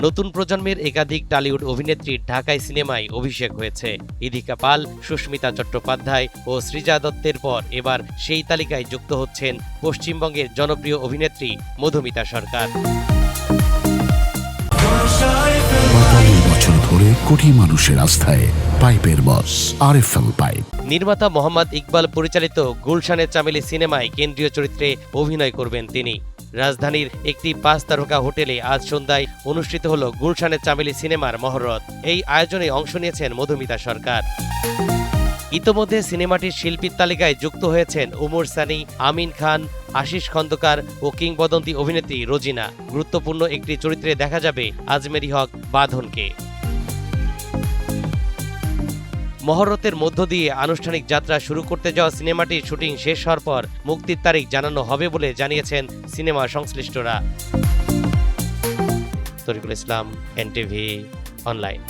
নতুন প্রজন্মের একাধিক টলিউড অভিনেত্রীর ঢাকায় সিনেমায় অভিষেক হয়েছে। ইদিকা পাল, সুস্মিতা চট্টোপাধ্যায় ও সৃজা দত্তের পর এবার সেই তালিকায় যুক্ত হচ্ছেন পশ্চিমবঙ্গের জনপ্রিয় অভিনেত্রী মধুমিতা সরকার। ৪৫ বছর ধরে কোটি মানুষের আস্থায় পাইপের বস আরএফএল পাইপ। নির্মাতা মোহাম্মদ ইকবাল পরিচালিত গুলশানের চামেলি সিনেমায় কেন্দ্রীয় চরিত্রে অভিনয় করবেন তিনি। রাজধানীর একটি ৫ তারকা হোটেলে আজ সন্ধ্যায় অনুষ্ঠিত হল গুলশানের চামেলি সিনেমার মহরত। এই আয়োজনে অংশ নিয়েছেন মধুমিতা সরকার। ইতোমধ্যে সিনেমাটির শিল্পীর তালিকায় যুক্ত হয়েছেন ওমর সানি, আমিন খান, আশিস খন্দকার ও কিংবদন্তি অভিনেত্রী রোজিনা। গুরুত্বপূর্ণ একটি চরিত্রে দেখা যাবে আজমেরি হক বাঁধনকে। মহরতের মধ্য দিয়ে আনুষ্ঠানিক যাত্রা শুরু করতে যাওয়া সিনেমাটির শুটিং শেষ হওয়ার পর মুক্তির তারিখ জানানো হবে বলে জানিয়েছেন সিনেমা সংশ্লিষ্টরা। তরিকুল ইসলাম, এনটিভি অনলাইন।